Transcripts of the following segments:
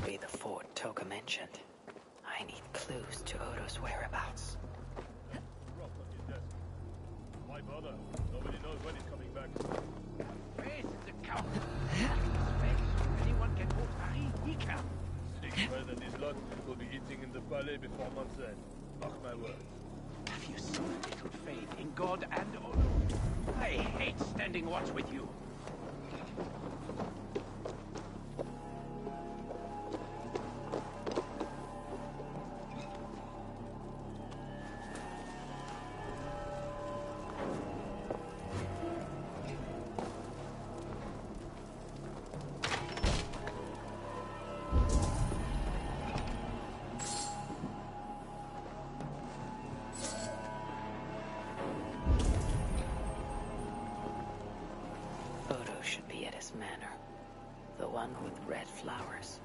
must be the fort Toka mentioned. I need clues to Odo's whereabouts. Why bother? Nobody knows when he's coming back. Where's the count? Anyone can vote Paris, he can. Siegfried and his lot will be eating in the palais before month's end. Mark my words. Have you so little faith in God and Odo? I hate standing watch with you. Manor. The one with red flowers.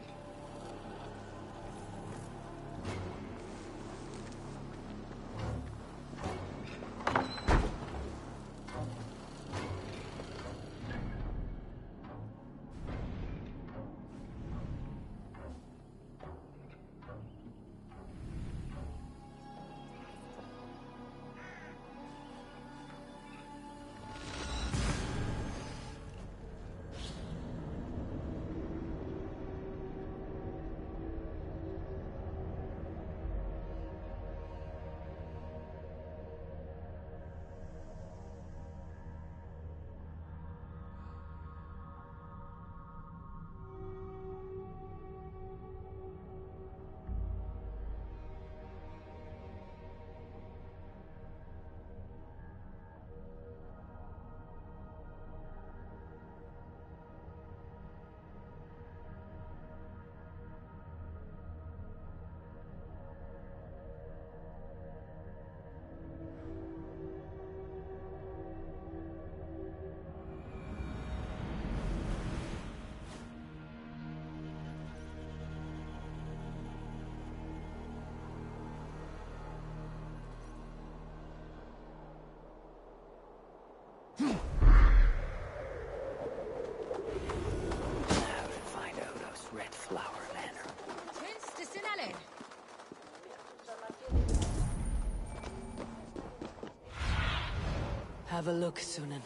Have a look, Sunan.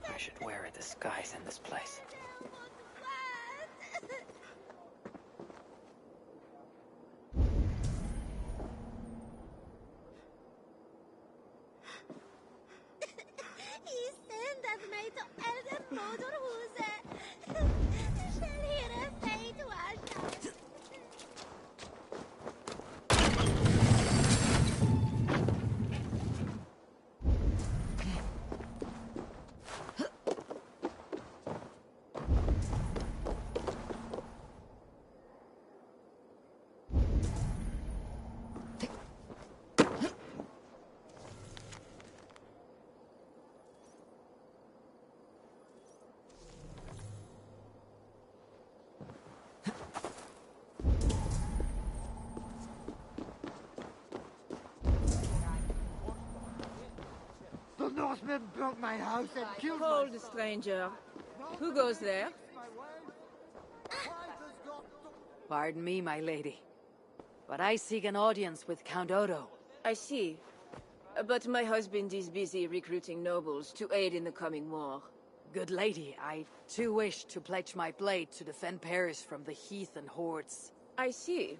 I should wear a disguise in this place. The Northmen burnt my house and killed Hold, stranger. Who goes there? Pardon me, my lady, but I seek an audience with Count Odo. I see. But my husband is busy recruiting nobles to aid in the coming war. Good lady, I too wish to pledge my blade to defend Paris from the heath and hordes. I see.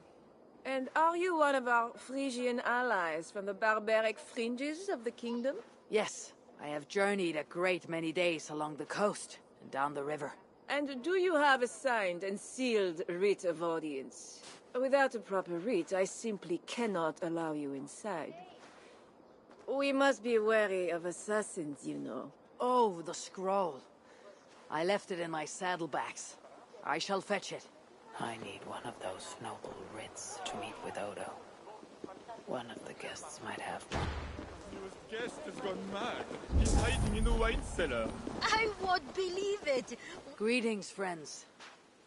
And are you one of our Frisian allies from the barbaric fringes of the kingdom? Yes, I have journeyed a great many days along the coast and down the river. And do you have a signed and sealed writ of audience? Without a proper writ, I simply cannot allow you inside. We must be wary of assassins, you know. Oh, the scroll. I left it in my saddlebags. I shall fetch it. I need one of those noble writs to meet with Odo. One of the guests might have one. Your guest has gone mad. He's hiding in a wine cellar. I won't believe it. Greetings, friends.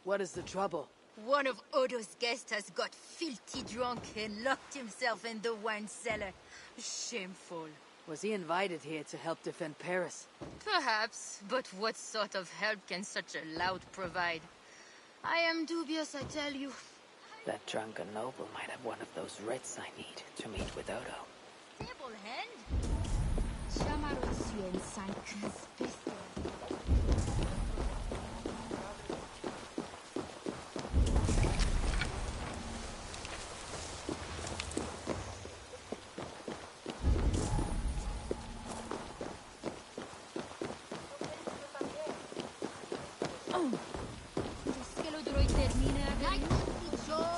What is the trouble? One of Odo's guests has got filthy drunk and locked himself in the wine cellar. Shameful. Was he invited here to help defend Paris? Perhaps, but what sort of help can such a lout provide? I am dubious, I tell you. That drunken noble might have one of those writs I need to meet with Odo. Table hand? Chamarotien san conspicio.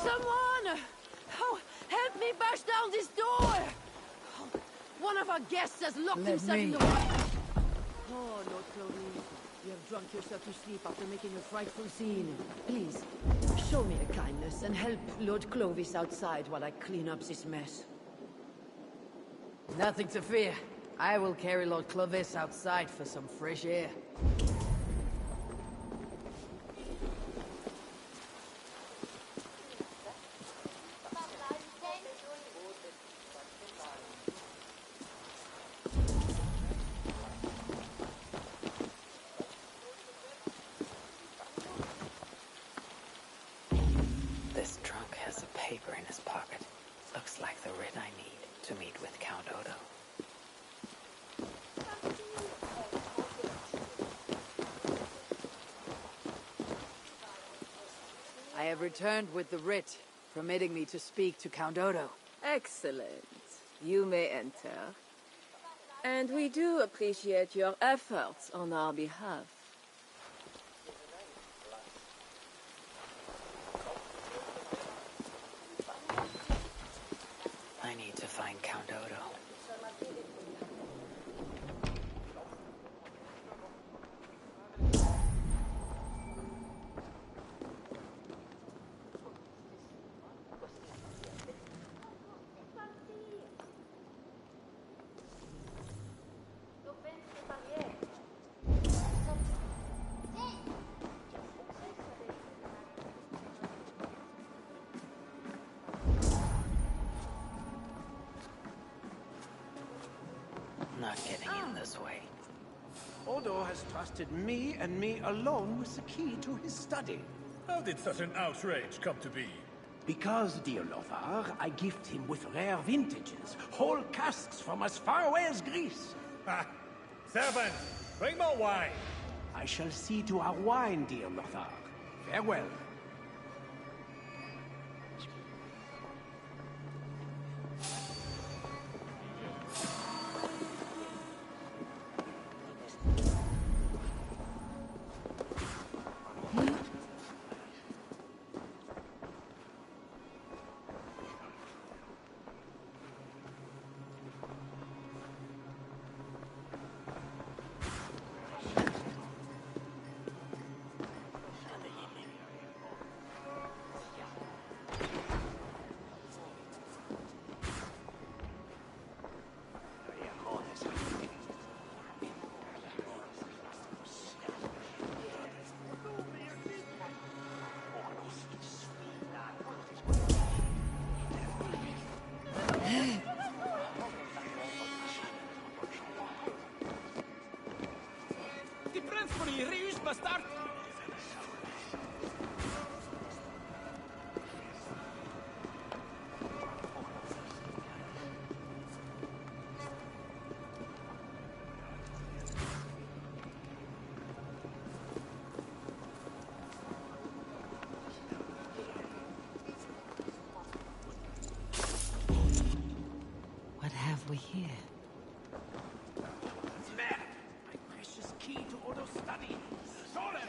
Someone! Oh, help me bash down this door! Oh, one of our guests has locked himself in the way. Oh, Lord Clovis, you have drunk yourself to sleep after making a frightful scene. Please, show me a kindness and help Lord Clovis outside while I clean up this mess. Nothing to fear. I will carry Lord Clovis outside for some fresh air. This drunk has a paper in his pocket. Looks like the writ I need to meet with Count Odo. I have returned with the writ, permitting me to speak to Count Odo. Excellent. You may enter. And we do appreciate your efforts on our behalf. I need to find Count Odo. Not getting in this way. Odo has trusted me and me alone with the key to his study. How did such an outrage come to be? Because, dear Lothar, I gift him with rare vintages, whole casks from as far away as Greece. Ha! Servant, bring more wine! I shall see to our wine, dear Lothar. Farewell. What have we here? There! My precious key to Odo's study. Stolen!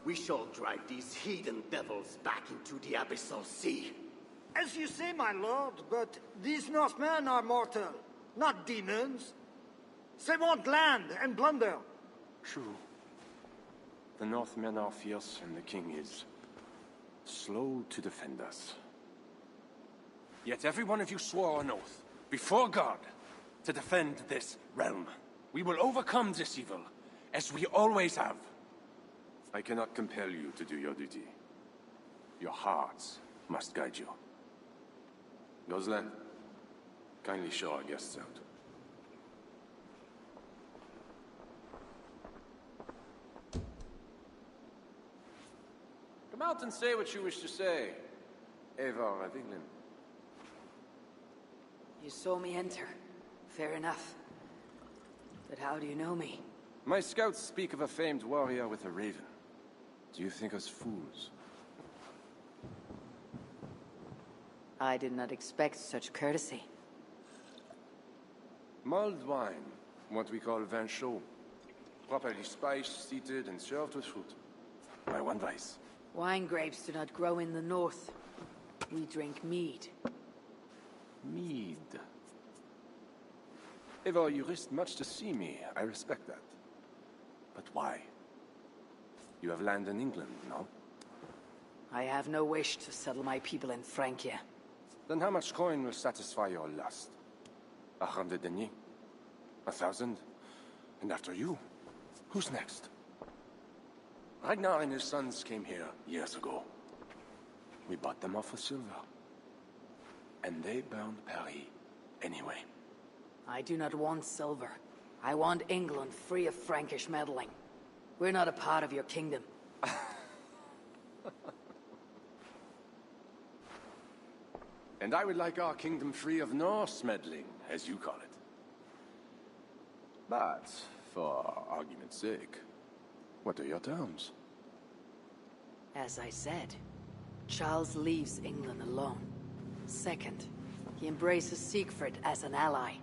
We shall drive these heathen devils back into the abyssal sea. As you say, my lord, but these Northmen are mortal, not demons. They want land and plunder. True. The Northmen are fierce, and the king is slow to defend us. Yet every one of you swore an oath, before God, to defend this realm. We will overcome this evil, as we always have. I cannot compel you to do your duty. Your hearts must guide you. Goslan, kindly show our guests out. Come out and say what you wish to say, Eivor of England. You saw me enter. Fair enough. But how do you know me? My scouts speak of a famed warrior with a raven. Do you think us fools? I did not expect such courtesy. Mulled wine, what we call vin chaud. Properly spiced, seated, and served with fruit. My one vice. Wine grapes do not grow in the north. We drink mead. Mead. Eivor, you risked much to see me. I respect that. But why? You have land in England, no? I have no wish to settle my people in Francia. Then how much coin will satisfy your lust? 100 deniers? 1,000? And after you, who's next? Ragnar and his sons came here years ago. We bought them off with silver. And they burned Paris anyway. I do not want silver. I want England free of Frankish meddling. We're not a part of your kingdom. And I would like our kingdom free of Norse meddling, as you call it. But, for argument's sake, what are your terms? As I said, Charles leaves England alone. Second, he embraces Siegfried as an ally.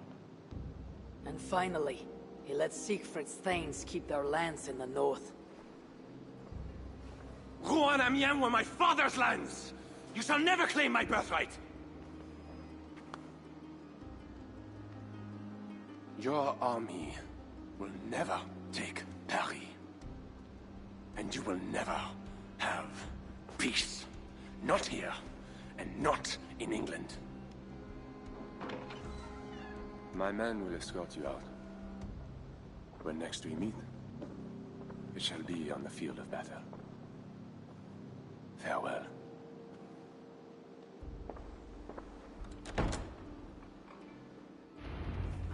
And finally, he lets Siegfried's thanes keep their lands in the north. Rouen and Amiens were my father's lands! You shall never claim my birthright! Your army will never take Paris. And you will never have peace. Not here, and not in England. My men will escort you out. When next we meet, it shall be on the field of battle. Farewell.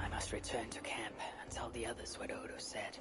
I must return to camp and tell the others what Odo said.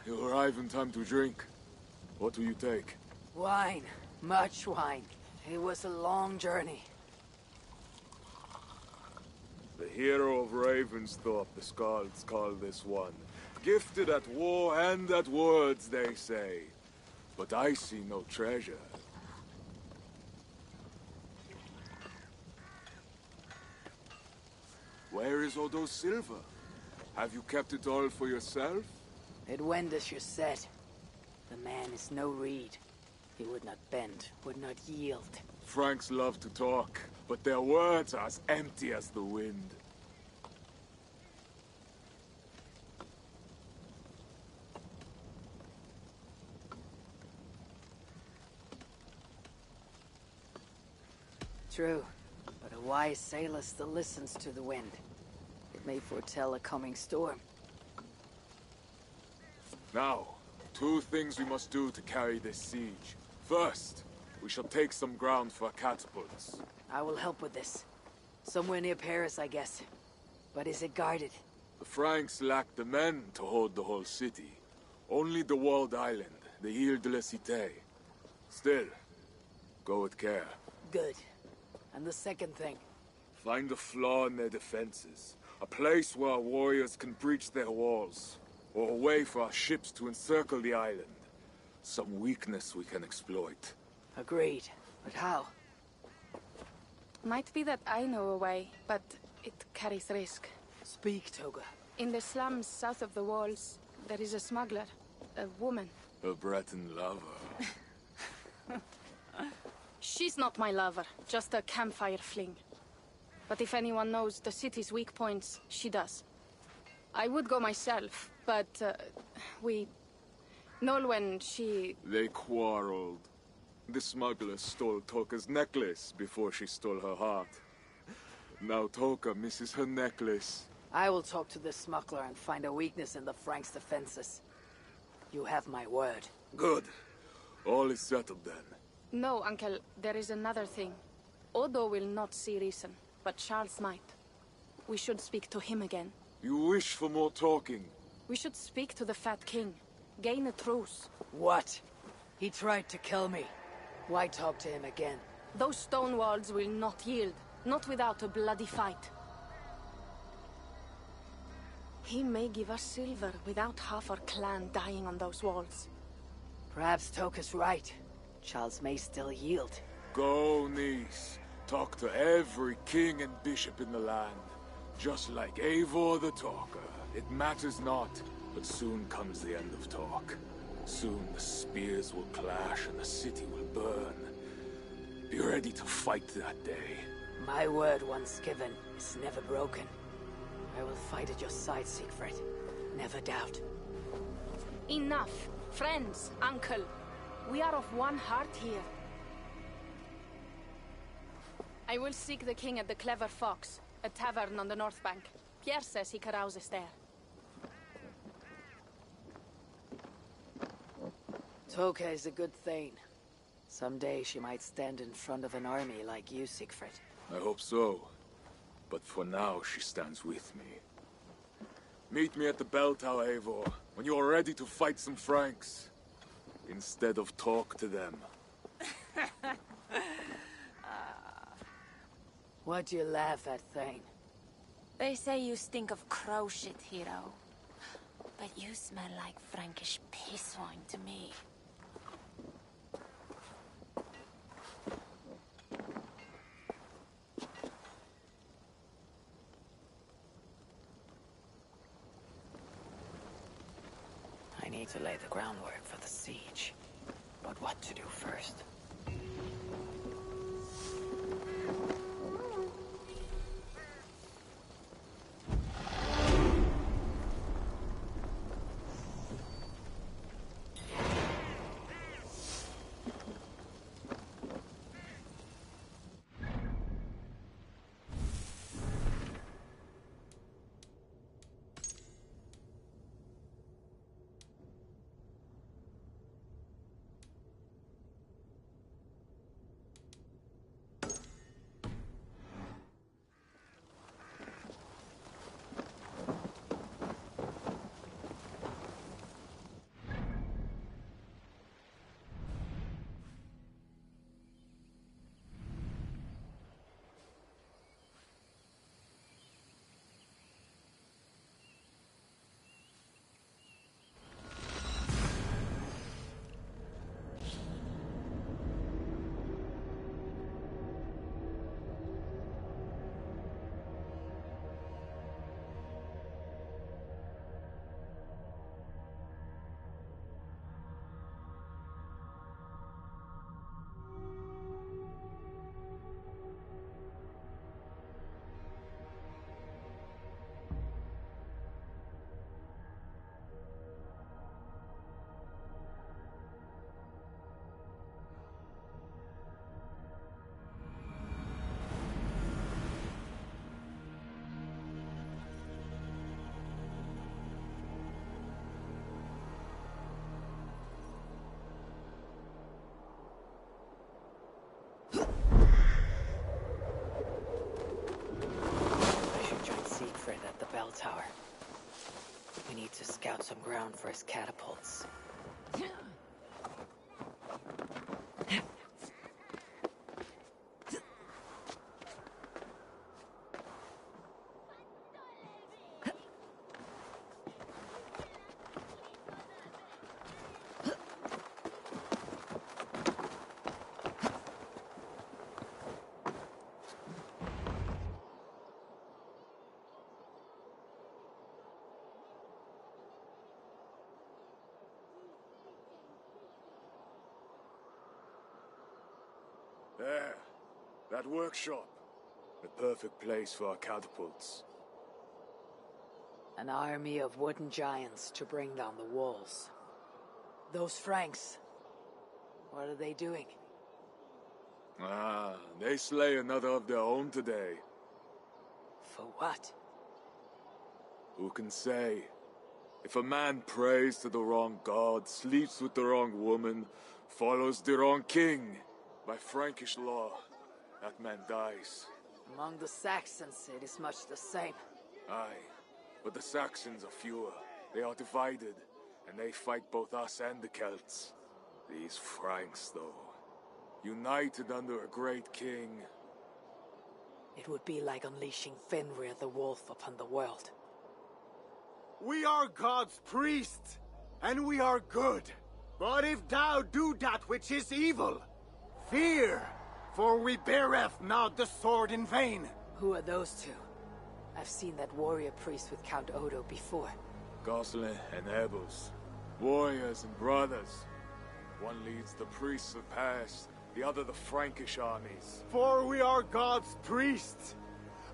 You arrive in time to drink. What will you take? Wine. Much wine. It was a long journey. The hero of Ravensthorpe, the Skalds call this one. Gifted at war and at words, they say. But I see no treasure. Where is all those silver? Have you kept it all for yourself? It went as you said. The man is no reed. He would not bend, would not yield. Franks love to talk, but their words are as empty as the wind. True, but a wise sailor still listens to the wind. It may foretell a coming storm. Now, 2 things we must do to carry this siege. First, we shall take some ground for catapults. I will help with this. Somewhere near Paris, I guess. But is it guarded? The Franks lack the men to hold the whole city. Only the walled island, the Ile de la Cité. Still, go with care. Good. And the second thing? Find a flaw in their defenses. A place where our warriors can breach their walls. Or a way for our ships to encircle the island. Some weakness we can exploit. Agreed. But how? Might be that I know a way, but it carries risk. Speak, Toga. In the slums south of the walls, there is a smuggler. A woman. A Breton lover. She's not my lover, just a campfire fling. But if anyone knows the city's weak points, she does. I would go myself, but Nolwenn, she... They quarreled. The smuggler stole Toka's necklace before she stole her heart. Now Toka misses her necklace. I will talk to the smuggler and find a weakness in the Franks' defenses. You have my word. Good. All is settled then. No, Uncle, there is another thing. Odo will not see reason, but Charles might. We should speak to him again. You wish for more talking? We should speak to the Fat King. Gain a truce. What? He tried to kill me. Why talk to him again? Those stone walls will not yield. Not without a bloody fight. He may give us silver without half our clan dying on those walls. Perhaps Toka's right. Charles may still yield. Go, niece. Talk to every king and bishop in the land. Just like Eivor the Talker. It matters not, but soon comes the end of talk. Soon the spears will clash and the city will burn. Be ready to fight that day. My word once given is never broken. I will fight at your side, Siegfried. Never doubt. Enough. Friends, uncle. We are of one heart here. I will seek the king at the Clever Fox, a tavern on the north bank. Pierre says he carouses there. Toka is a good thane. Someday she might stand in front of an army like you, Siegfried. I hope so. But for now, she stands with me. Meet me at the bell tower, Eivor, when you are ready to fight some Franks. Instead of talk to them. What do you laugh at, Thane? They say you stink of crow shit, hero. But you smell like Frankish piss wine to me. I need to lay the groundwork for the siege. But what to do first? some ground for his catapults. There. That workshop. The perfect place for our catapults. An army of wooden giants to bring down the walls. Those Franks, what are they doing? Ah, they slay another of their own today. For what? Who can say? If a man prays to the wrong god, sleeps with the wrong woman, follows the wrong king, by Frankish law, that man dies. Among the Saxons, it is much the same. Aye, but the Saxons are fewer. They are divided, and they fight both us and the Celts. These Franks, though, united under a great king. It would be like unleashing Fenrir the Wolf upon the world. We are God's priests, and we are good. But if thou do that which is evil, fear, for we beareth not the sword in vain. Who are those two? I've seen that warrior priest with Count Odo before. Gosselin and Ebels, warriors and brothers. One leads the priests of Paris, the other the Frankish armies. For we are God's priests,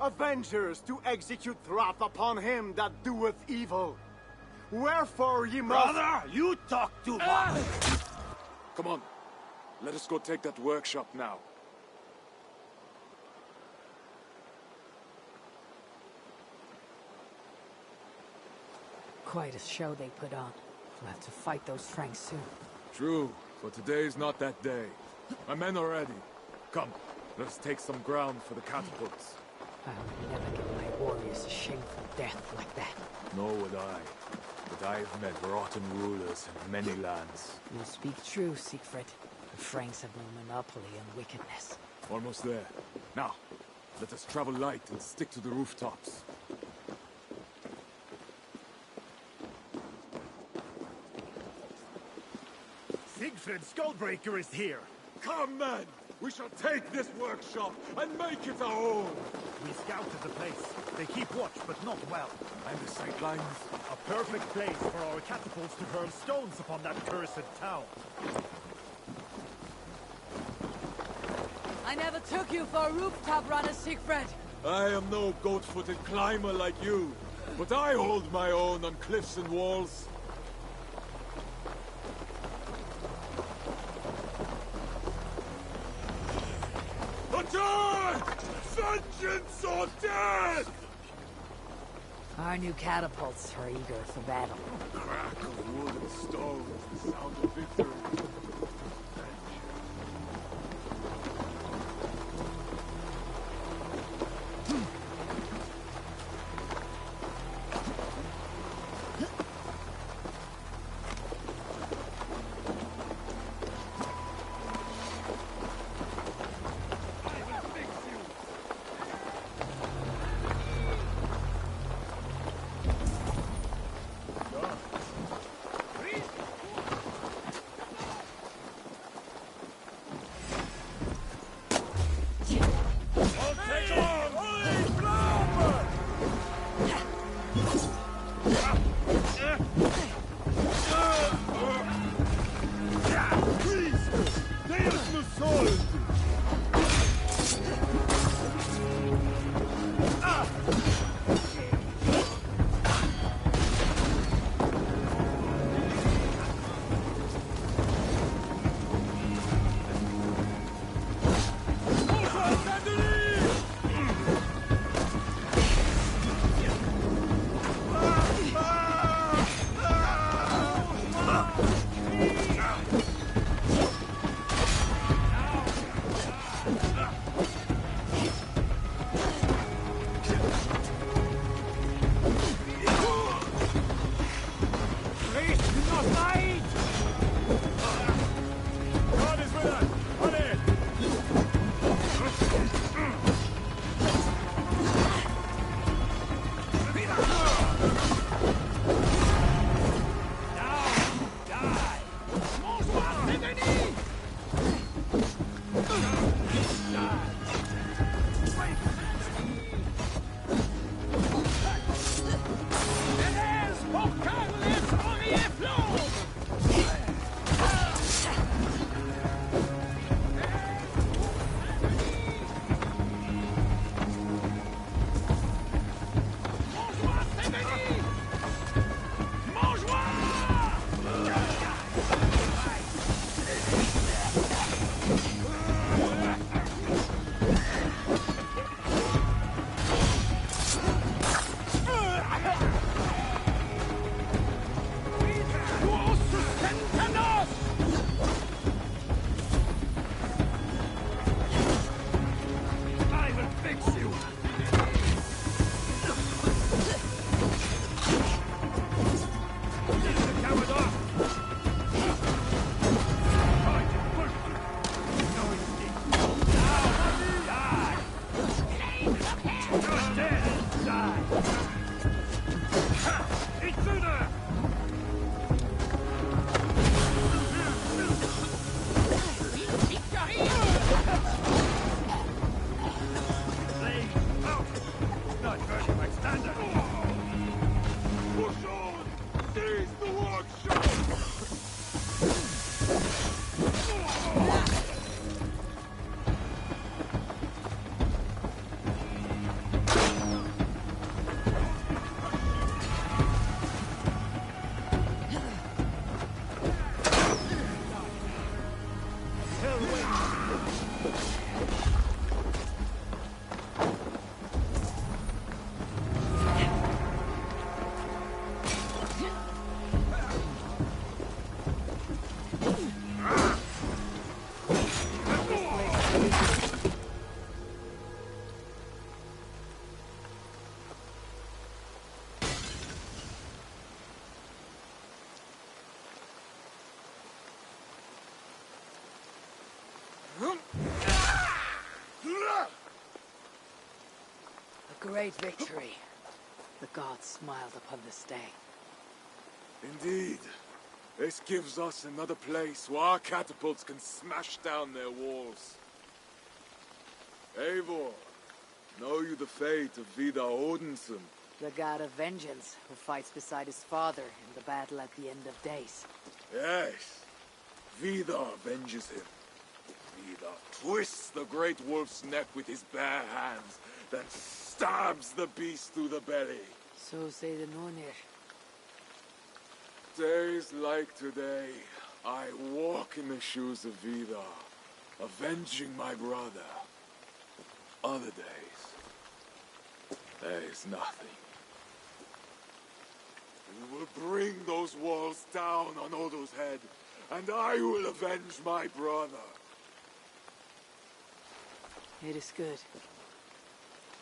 avengers to execute wrath upon him that doeth evil. Wherefore ye must— Brother, you talk too much! Come on, let us go take that workshop now. Quite a show they put on. We'll have to fight those Franks soon. True, but today's not that day. My men are ready. Come, let us take some ground for the catapults. I would never give my warriors a shameful death like that. Nor would I. But I have met rotten rulers in many lands. You speak true, Siegfried. The Franks have no monopoly on wickedness. Almost there. Now, let us travel light and stick to the rooftops. Siegfried Skullbreaker is here! Come, men! We shall take this workshop and make it our own! We scouted the place. They keep watch, but not well. And the sightlines? A perfect place for our catapults to hurl stones upon that cursed town. I never took you for a rooftop runner, Siegfried! I am no goat-footed climber like you, but I hold my own on cliffs and walls. Attack! Vengeance or death! Our new catapults are eager for battle. Crack of wood and stone, the sound of victory. A great victory. The gods smiled upon this day. Indeed. This gives us another place where our catapults can smash down their walls. Eivor, know you the fate of Vidar Odinson? The god of vengeance, who fights beside his father in the battle at the end of days. Yes. Vidar avenges him. Vidar twists the great wolf's neck with his bare hands, then stabs the beast through the belly. So say the Nornir. Days like today, I walk in the shoes of Vidar, avenging my brother. Other days, there is nothing. We will bring those walls down on Odo's head, and I will avenge my brother. It is good.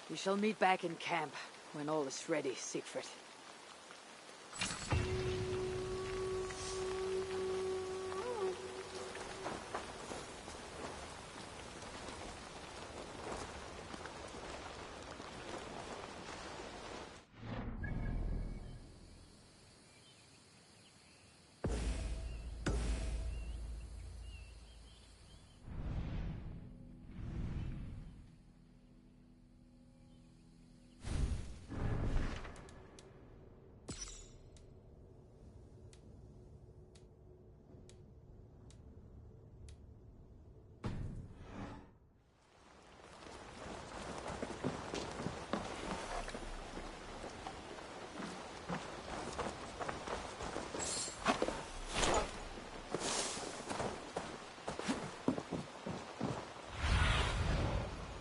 We shall meet back in camp when all is ready, Siegfried.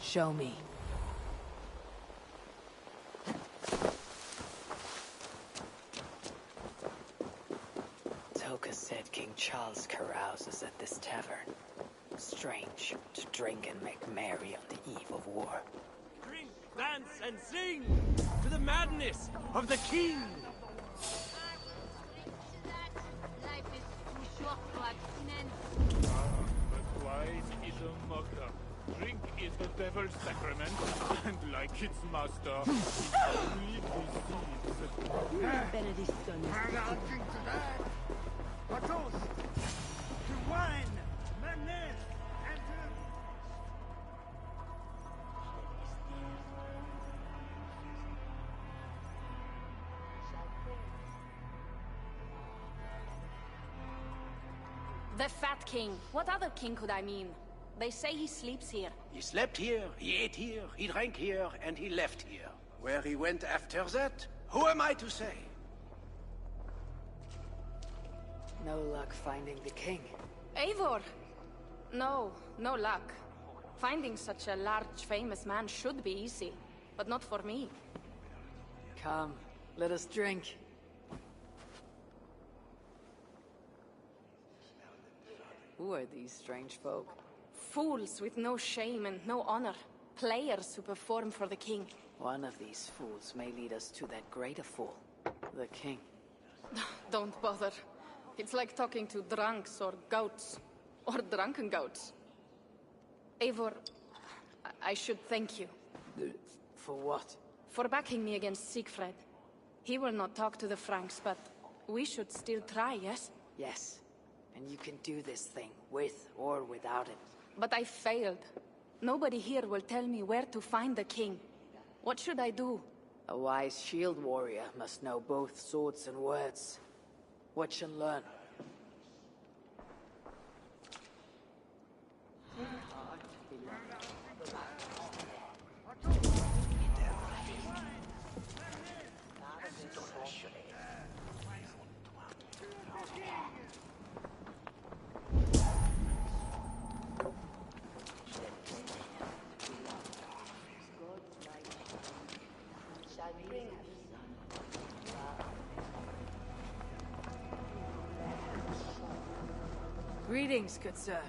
Show me. Toka said King Charles carouses at this tavern. Strange to drink and make merry on the eve of war. Drink, dance, and sing to the madness of the king! Life is too short for abstinence. But wise is a mocker. Drink is the devil's sacrament, and like its master, it only deceives. Benediction. I'll drink to that. A toast to wine, madness, and The Fat King. What other king could I mean? They say he sleeps here. He slept here, he ate here, he drank here, and he left here. Where he went after that, who am I to say? No luck finding the king. Eivor! No, no luck. Finding such a large, famous man should be easy, but not for me. Come, let us drink. Who are these strange folk? Fools with no shame and no honor. Players who perform for the king. One of these fools may lead us to that greater fool, the king. Don't bother. It's like talking to drunks or goats. Or drunken goats. Eivor, I should thank you. For what? For backing me against Siegfried. He will not talk to the Franks, but we should still try, yes? Yes. And you can do this thing, with or without it. But I failed. Nobody here will tell me where to find the king. What should I do? A wise shield warrior must know both swords and words. Watch and learn. Greetings, good sir.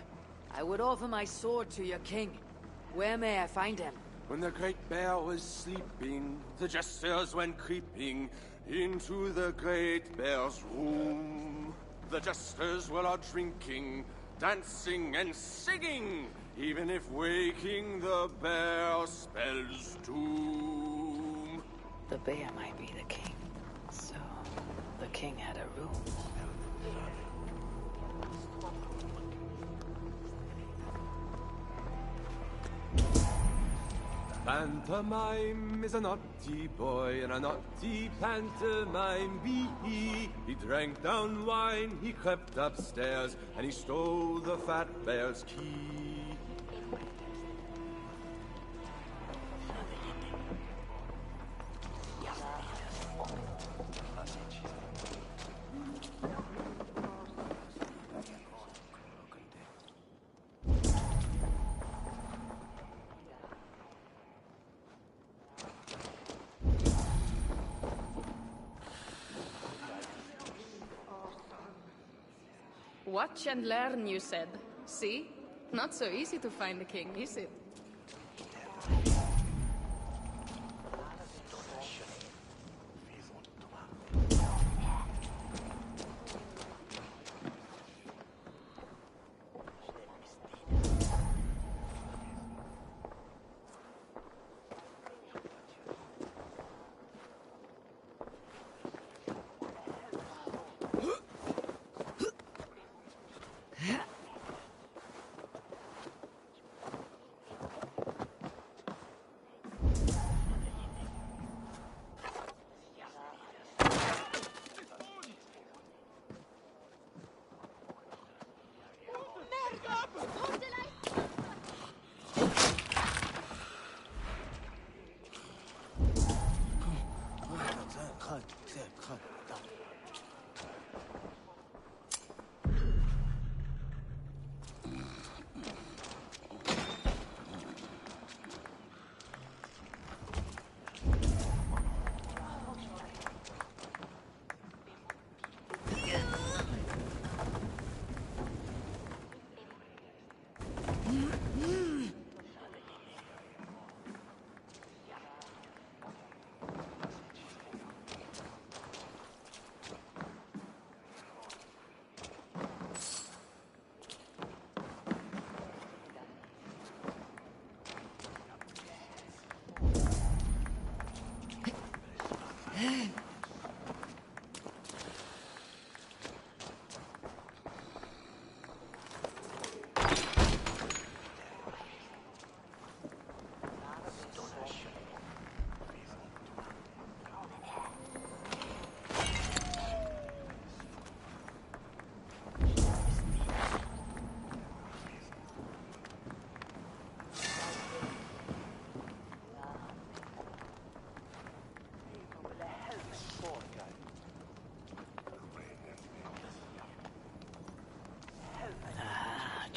I would offer my sword to your king. Where may I find him? When the great bear was sleeping, the jesters went creeping into the great bear's room. The jesters were all drinking, dancing and singing, even if waking the bear spells doom. The bear might be the king. So, the king had a room. Pantomime is a naughty boy, and a naughty pantomime be he. He drank down wine, he crept upstairs, and he stole the fat bear's key. Watch and learn, you said. See? Not so easy to find the king, is it?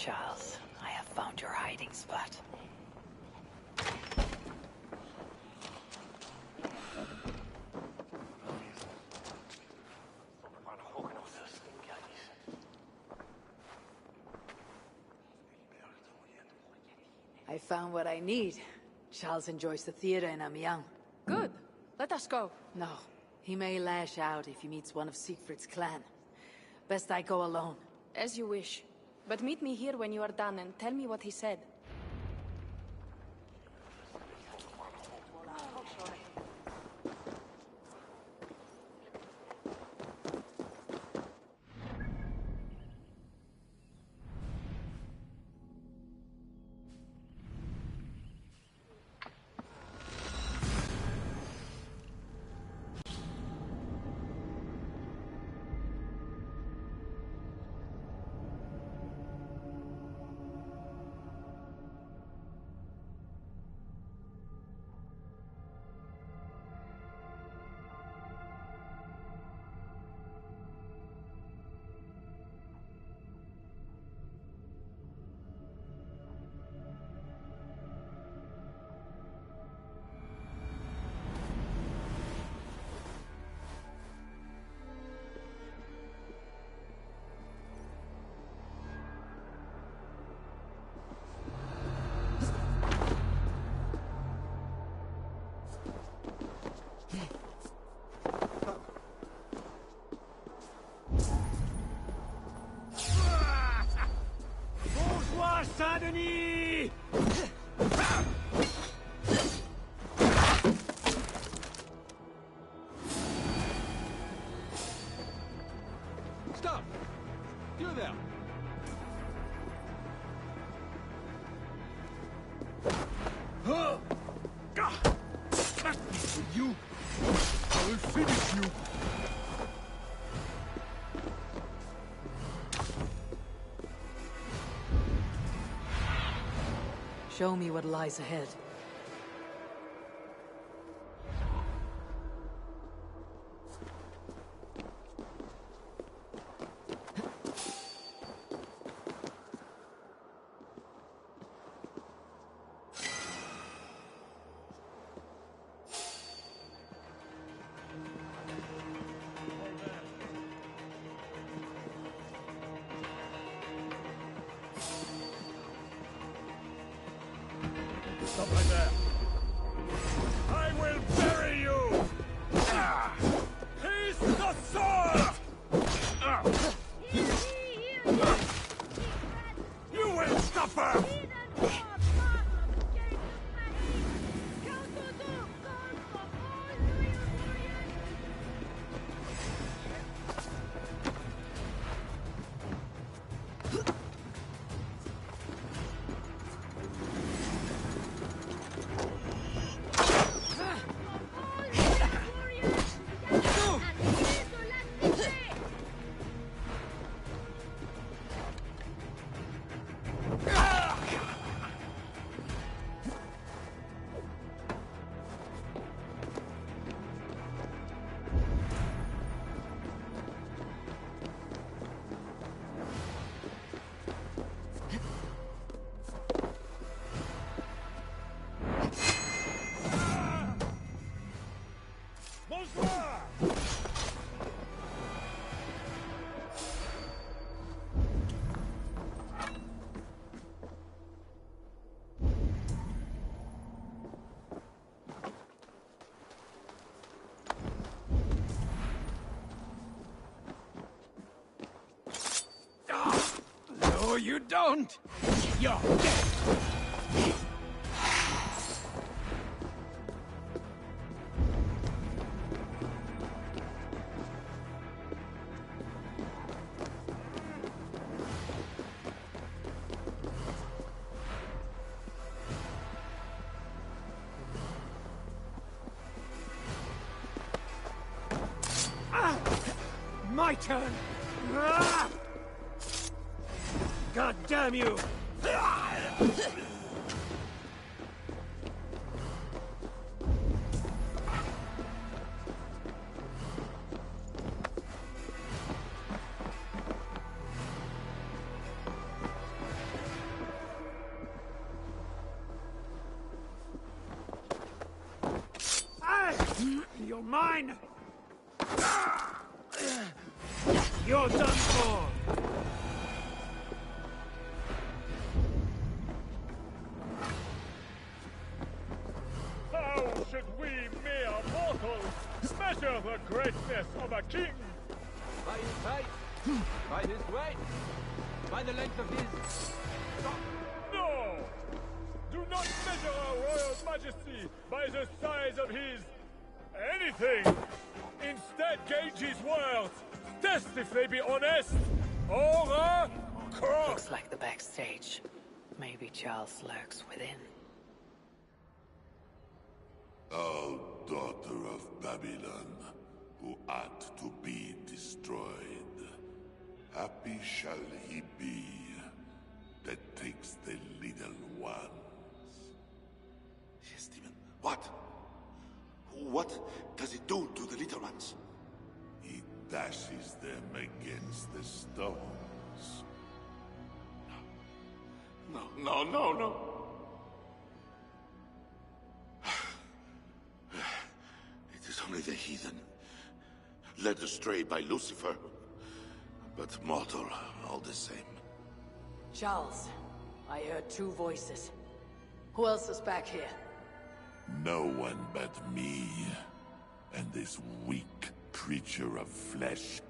Charles, I have found your hiding spot. I found what I need. Charles enjoys the theater in Amiens. Good. Let us go. No. He may lash out if he meets one of Siegfried's clan. Best I go alone. As you wish. But meet me here when you are done and tell me what he said. Show me what lies ahead. Stop right there. I will bury you! He's the sword! You will suffer! No, you don't! You're dead! My turn! Ah! God damn you! You're mine! You're done for! How should we mere mortals measure the greatness of a king? By his height, by his weight, by the length of his... No! Do not measure our royal majesty by the size of his... anything! Instead, gauge his words. Test if they be honest, or a crook! Looks like the backstage. Maybe Charles lurks within. O daughter of Babylon, who ought to be destroyed, happy shall he be that takes the little ones. Yes, demon. What? What does it do to the little ones? He dashes them against the stones. No. It is only the heathen, led astray by Lucifer, but mortal all the same. Charles, I heard two voices. Who else is back here? No one but me, and this weak creature of flesh.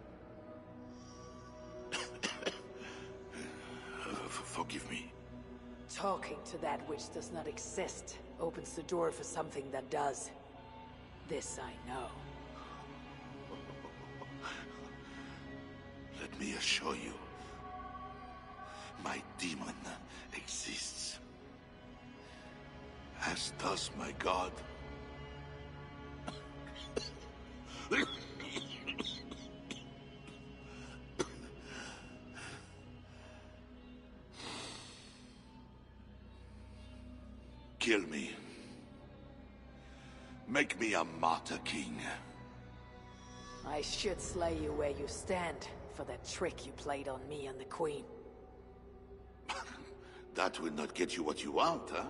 Forgive me. Talking to that which does not exist opens the door for something that does. This I know. Let me assure you, my demon exists. As does my god. me. Make me a martyr king. I should slay you where you stand, for that trick you played on me and the Queen. That will not get you what you want, huh?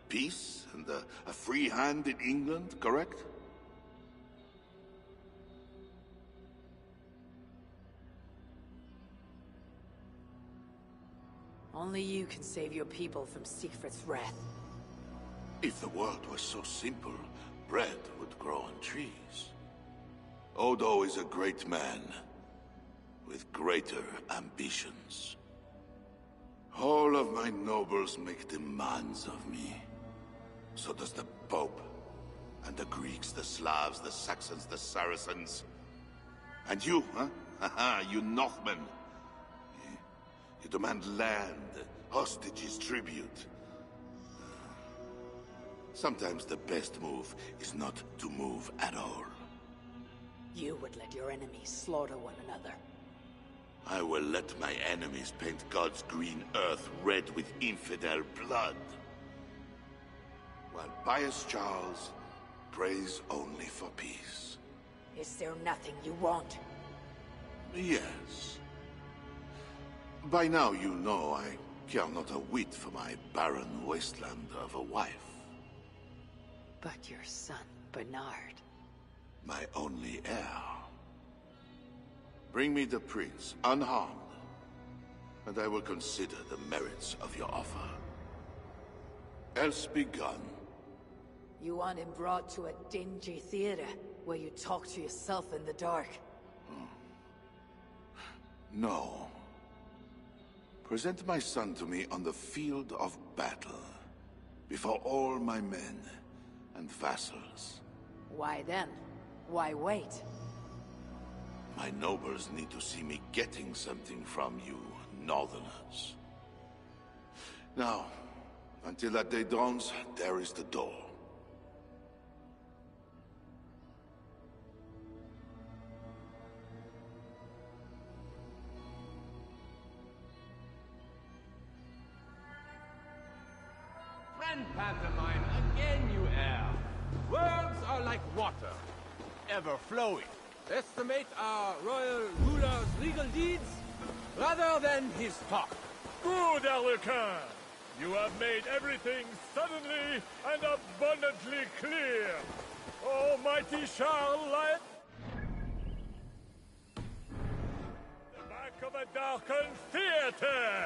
Peace and a free hand in England, correct? Only you can save your people from Siegfried's wrath. If the world was so simple, bread would grow on trees. Odo is a great man, with greater ambitions. All of my nobles make demands of me. So does the Pope, and the Greeks, the Slavs, the Saxons, the Saracens. And you, huh? Haha, you Northmen. You demand land, hostages, tribute. Sometimes the best move is not to move at all. You would let your enemies slaughter one another. I will let my enemies paint God's green earth red with infidel blood. While pious Charles prays only for peace. Is there nothing you want? Yes. By now you know I care not a whit for my barren wasteland of a wife. But your son, Bernard. My only heir. Bring me the prince, unharmed, and I will consider the merits of your offer. Else be gone. You want him brought to a dingy theater, where you talk to yourself in the dark? No. Present my son to me on the field of battle, before all my men and vassals. Why then? Why wait? My nobles need to see me getting something from you, Northerners. Now, until that day dawns, there is the door. Friend Pantomime, again you err. Words are like water, ever flowing. Estimate our royal ruler's legal deeds rather than his talk. Good, Arlequin! You have made everything suddenly and abundantly clear. Almighty Charles lieth the back of a darkened theater!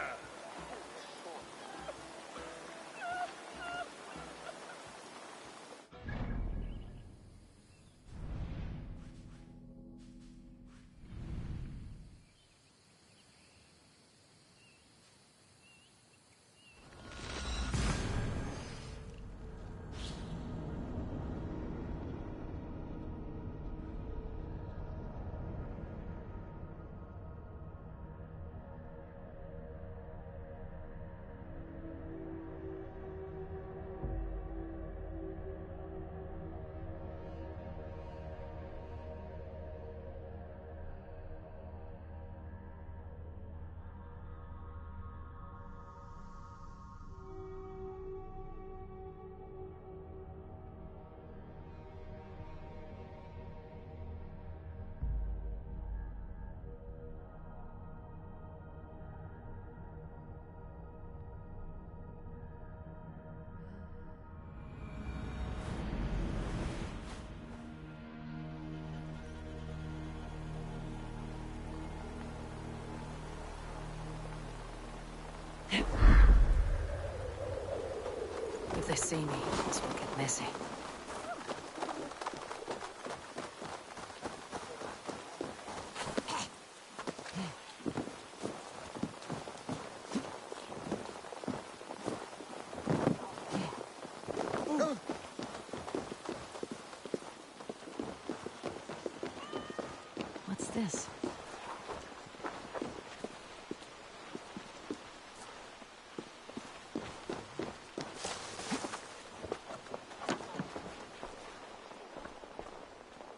If they see me, this will get messy. What's this?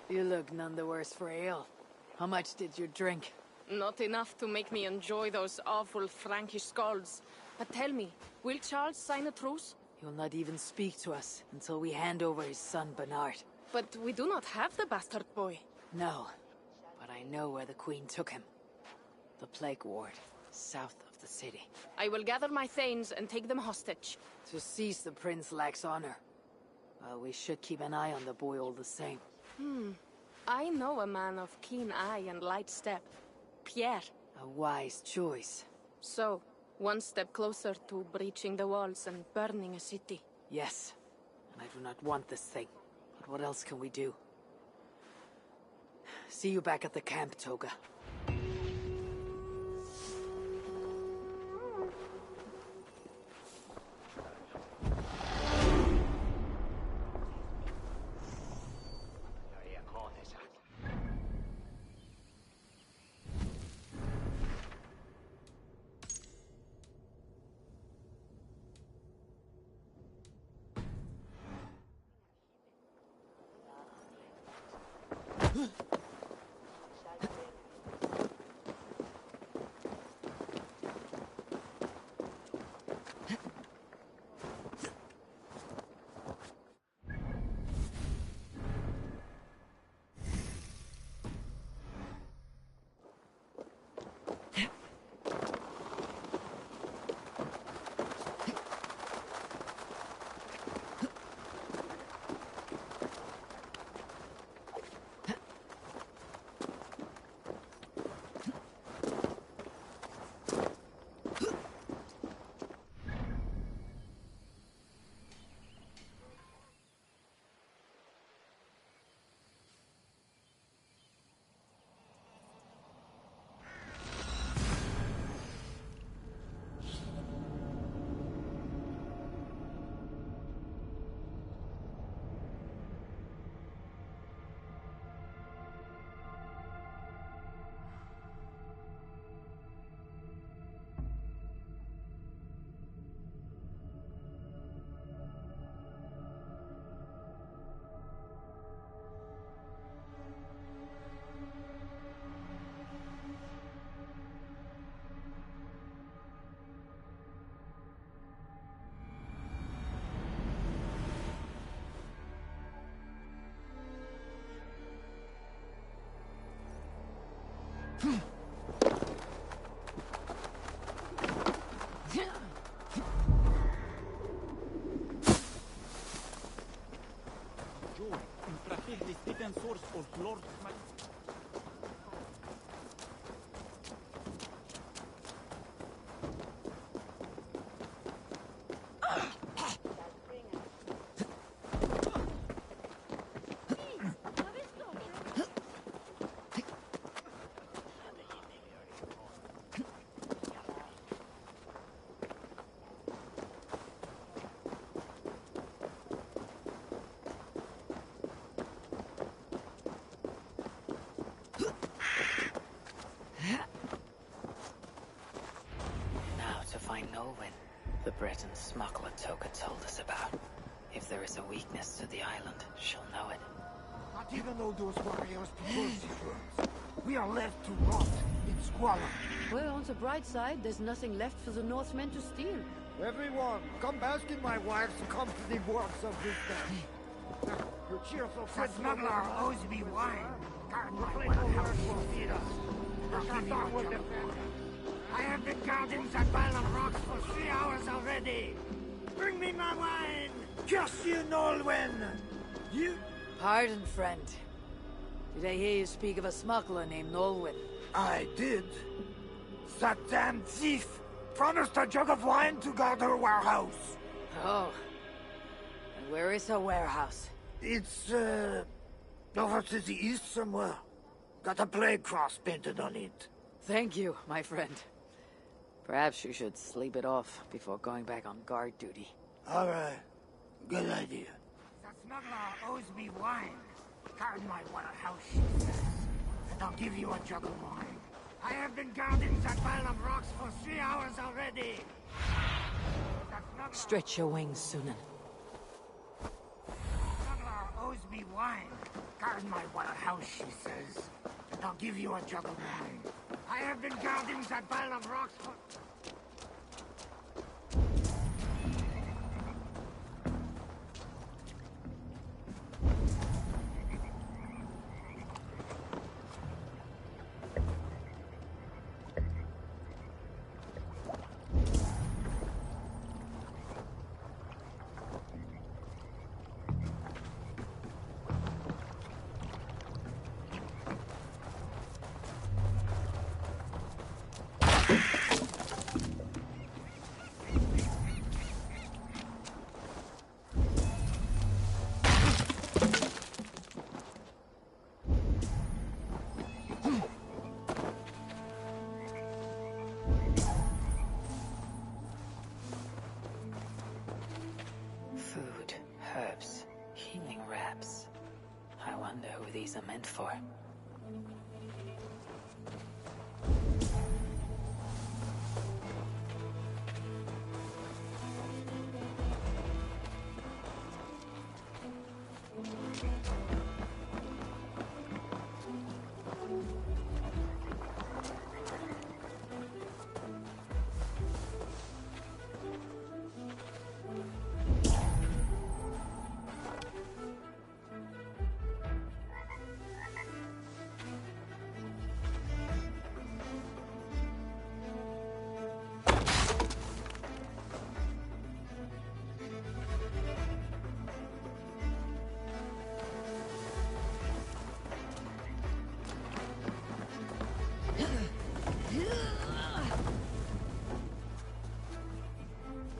You look none the worse for ale. How much did you drink? Not enough to make me enjoy those awful Frankish skalds. But tell me, will Charles sign a truce? He'll not even speak to us until we hand over his son Bernard. But we do not have the bastard boy. No, but I know where the Queen took him. The Plague Ward, south of the city. I will gather my thanes and take them hostage. To seize the prince lacks honor. Well, we should keep an eye on the boy all the same. I know a man of keen eye and light step. Pierre. A wise choice. So, one step closer to breaching the walls and burning a city. Yes, and I do not want this thing. But what else can we do? See you back at the camp, Toga. Defensores of Lord. The Breton smuggler Toga told us about. If there is a weakness to the island, she'll know it. Not even all those warriors possess these words. We are left to rot in squalor. Well, on the bright side, there's nothing left for the Northmen to steal. Everyone, come bask in my wife's comforting words of wisdom. Your cheerful the smuggler owes me wine. Guard my well house will feed us. I'll give you a job. I have been guarding that pile of rocks for 3 hours already. Bring me my wine! Curse you, Nolwenn! You... Pardon, friend. Did I hear you speak of a smuggler named Nolwenn? I did. That damn thief promised a jug of wine to guard her warehouse. Oh. And where is her warehouse? It's, over to the east somewhere. Got a plague cross painted on it. Thank you, my friend. Perhaps you should sleep it off before going back on guard duty. All right. Good idea. The smuggler owes me wine. Guard my warehouse, she says. And I'll give you a jug of wine. I have been guarding that pile of rocks for 3 hours already. Stretch your wings, Sunan. The smuggler owes me wine. Guard my warehouse, she says. And I'll give you a jug of wine. I have been guarding that pile of rocks for... herbs, healing wraps. I wonder who these are meant for.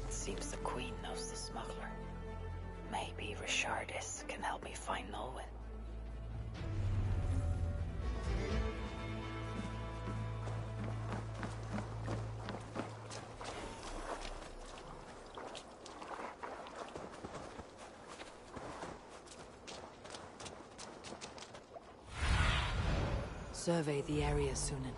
Seems the Queen knows the smuggler. Maybe Richardis can help me find Nolwenn. Survey the area, Sunan.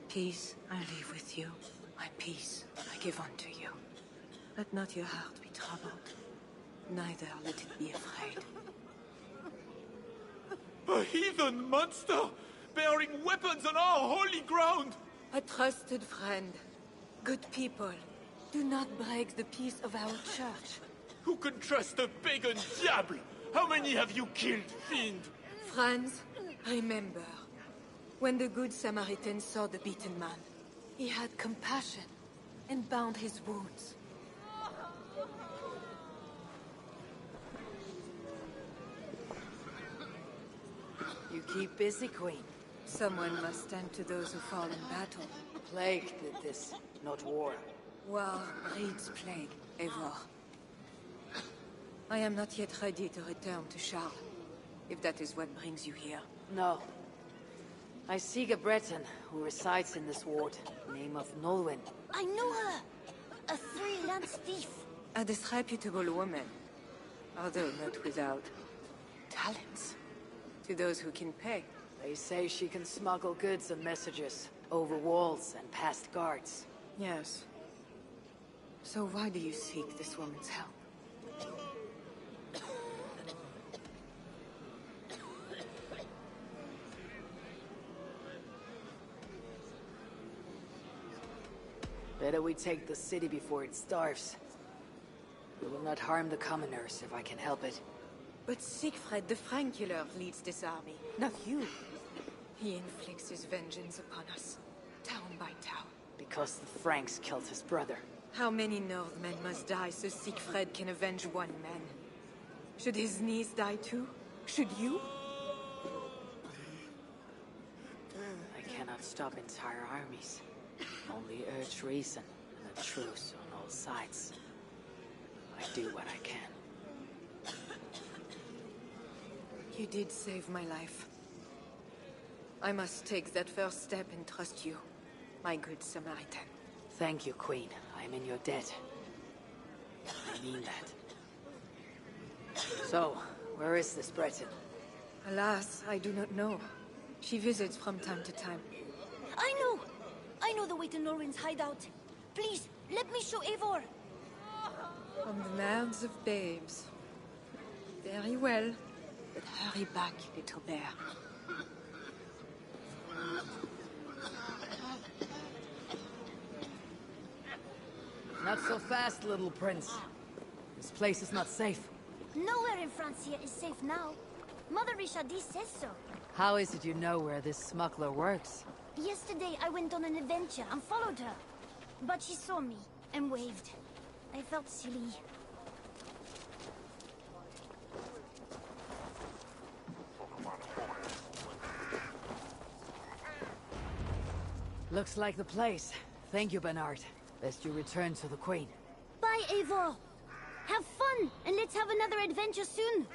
Peace I leave with you, my peace I give unto you. Let not your heart be troubled, neither let it be afraid. A heathen monster, bearing weapons on our holy ground! A trusted friend, good people, do not break the peace of our church. Who can trust a pagan diable? How many have you killed, fiend? Friends, remember. When the Good Samaritan saw the beaten man, he had compassion and bound his wounds. You keep busy, Queen. Someone must tend to those who fall in battle. Plague did this, not war. War breeds plague, Eivor. I am not yet ready to return to Charles, if that is what brings you here. No. I seek a Breton who resides in this ward, name of Nolwenn. I know her! A freelance thief. A disreputable woman, although not without talents. To those who can pay. They say she can smuggle goods and messages over walls and past guards. Yes. So why do you seek this woman's help? Better we take the city before it starves. We will not harm the commoners if I can help it. But Siegfried the Frankiller leads this army, not you. He inflicts his vengeance upon us, town by town. Because the Franks killed his brother. How many Northmen must die so Siegfried can avenge one man? Should his niece die too? Should you? I cannot stop entire armies. Only urge reason and a truce on all sides. I do what I can. You did save my life. I must take that first step and trust you, my good Samaritan. Thank you, Queen. I'm in your debt. I mean that. So, where is this Breton? Alas, I do not know. She visits from time to time. I know! I know the way to Norwin's hideout. Please, let me show Eivor. On the mouths of babes. Very well. But hurry back, little bear. Not so fast, little prince. This place is not safe. Nowhere in Francia is safe now. Mother Richardis says so. How is it you know where this smuggler works? Yesterday I went on an adventure and followed her. But she saw me and waved. I felt silly. Looks like the place. Thank you, Bernard. Best you return to the Queen. Bye, Eivor. Have fun, and let's have another adventure soon.